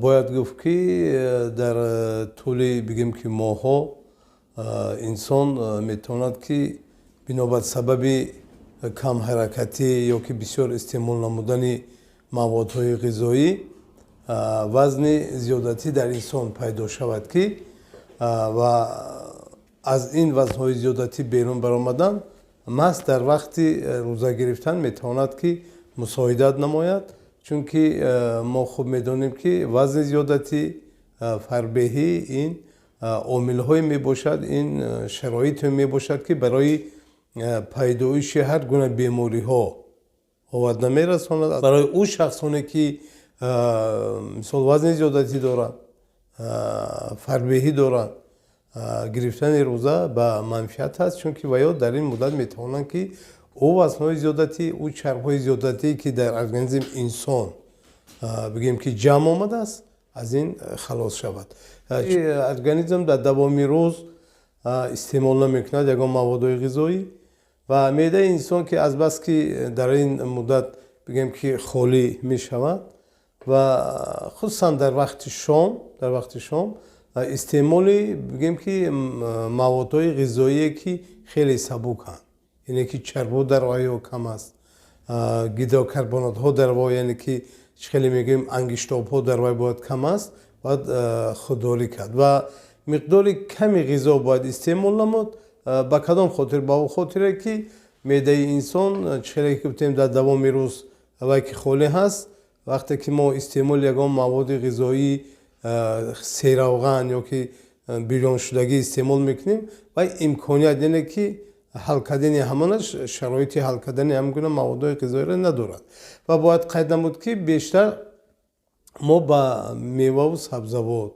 باید گفت که در طول بگیم که ماها انسان میتواند که بنابر سبب کم حرکتی یا که بسیار استعمال نمودن موادهای غذایی وزن زیادتی در انسان پیدا شود که و از این وزنهای زیادتی بیرون برآمدن مست در وقت روزه گرفتن میتواند که مساعدت نماید چون که ما خوب میدانیم که وزن زیادتی فربهی این عامل‌های میباشد این شرایط میباشد که برای پیدایش هر گونه بیماری‌ها آورده میرساند برای او شخصانی که مثال وزن زیادتی دارند فربهی دارند گرفتن روزه به منفعت است چون که ویا در این مدت میتوانند که او وزن‌های زیادتی او چرب‌های زیادتی که در ارگانیسم انسان بگیم که جمع آمده است از این خلاص شود ارگانیسم در دوام روز استعمال نمیکند یگان موادهای غذایی و معده انسان که از بس که در این مدت بگیم که خالی می شود و خصوصا در وقت شام استعمال بگیم که موادهای غذایی که خیلی سبکند یعنی که چرب در وی کم است گیدروکربنات ها در وی یعنی که خیلی میگیم انگشتاب ها در وی باید کم است باید خودداری کرد و مقدار کمی غذا باید استعمال نمود با کدام خاطر با خاطر که معده انسان چهره که گفتیم در دوام روز وی که خالی هست وقتی که ما استعمال یگان مواد غذایی سیروغن یا که بیرون شدگی استعمال میکنیم و امکانیت یعنی که حل کردن همانش شرایط حل کردن همگونه مواد غذایی را ندارد و باید قید نمود که بیشتر ما با میوه و سبزیجات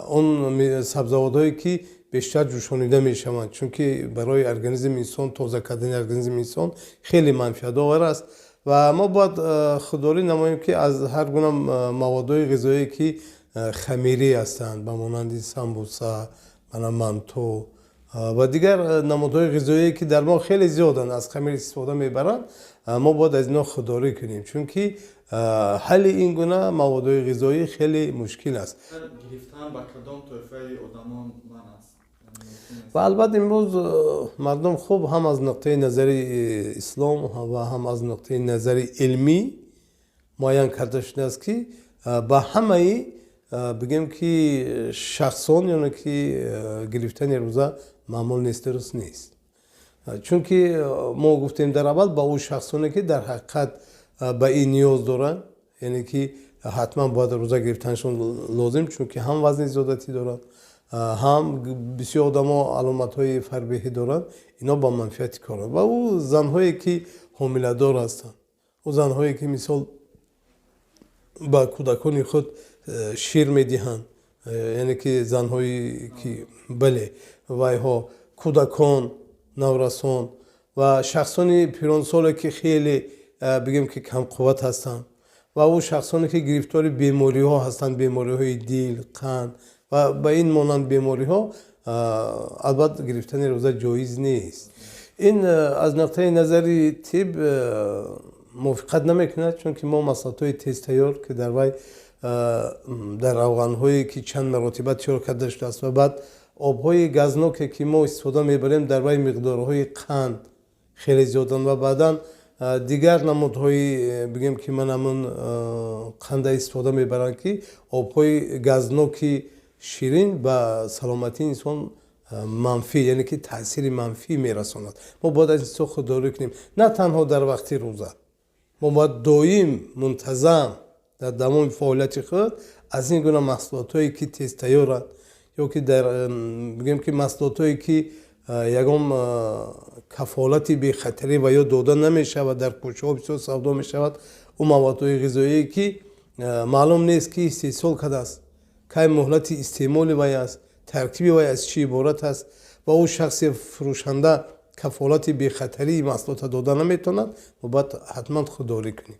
اون سبزیجاتی که بیشتر جوشانیده میشوند چون که برای ارگانیسم انسان تازه کردن ارگانیسم انسان خیلی منفعت آور است و ما باید خودداری نماییم که از هر گونه موادهای غذایی که خمیری هستند به مانند سمبوسه منتو و دیگر نمادهای غذایی که در ما خیلی زیادن از خمیر استفاده میبرند ما باید از اینا خودداری کنیم چون که حل این گونه موادهای غذایی خیلی مشکل است گرفتن با کدام طرفه آدمان من است و البته امروز مردم خوب هم از نقطه نظر اسلام و هم از نقطه نظر علمی معین کرده شده است که با همه بگیم که شخصان یعنی که گرفتن روزه معمول نیست درست نیست چون که ما گفتیم در اول با اون شخصانی که در حقیقت به این نیاز دارن یعنی که حتما باید روزه گرفتنشون لازم چون که هم وزن زیادتی دارن هم بسیار آدم‌ها علامت‌های فربهی دارن اینا با منفعت کارن و او زن‌هایی که حامله دار هستن او زن‌هایی که مثال با کودکان خود شیر میدهند یعنی که زن‌هایی که بله وایها کودکان نورسان و شخصانی پیرانسال که خیلی بگیم که کم قوت هستند و او شخصانی که گرفتار بیماری ها هستند بیماری های دل قند و به این مانند بیماری ها البته گرفتن روزه جایز نیست این از نقطه نظر طب موافقت نمیکند چون که ما مسائل های تیز تیار که در وی در روغن هایی که چند مراتبه تیار کرده شده است و بعد آبهای گازناک که ما استفاده میبریم در وی مقدارهای قند خیلی زیادن و بعدا دیگر نمودهای بگیم که من همون قند استفاده میبرم که آبهای گازناک شیرین به سلامتی انسان منفی یعنی که تاثیر منفی میرساند ما باید از این خودداری کنیم نه تنها در وقت روزه ما باید دائم منتظم در تمام فعالیت خود از این گونه محصولاتایی که تیز تیارند یا که در بگیم که محصولاتایی که یگام کفالتی به خطری و یا داده نمیشود در کوچه ها بسیار سودا میشود اون موادهای غذایی که معلوم نیست که استحصال کرده است که مهلت استعمال وی است ترکیب وی از چی عبارت است و او شخص فروشنده کفالتی به خطری محصولات داده نمیتواند و باید حتما خودداری کنیم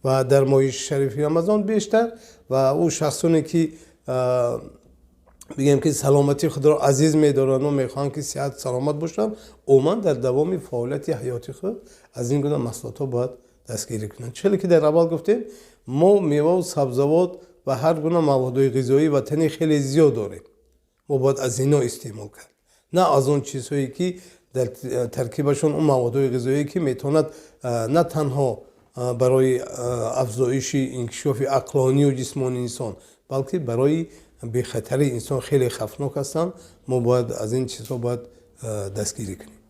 و در ماه شریف رمضان بیشتر و او شخصانی که بگیم که سلامتی خود را عزیز می‌دارند و می‌خواهند که صحت سلامت باشند عموما در دوام فعالیت حیاتی خود از این گونه محصولات باید دستگیری کنند چون که در اول گفتیم мо меваву сабзавот ва ҳар гуна маводҳои ғизоӣ ватани хеле зиёд дорем. мо бояд аз ино истеъмол кард, на аз он чизҳое ки дар таркибашон он маводҳои ғизоие ки метавонад на танҳо барои афзоиши инкишофи ақлонию ҷисмонии инсон, балки барои бехатари инсон хеле хавфнок ҳастанд. мо бояд аз ин чизҳо бояд дастгирӣ кунем.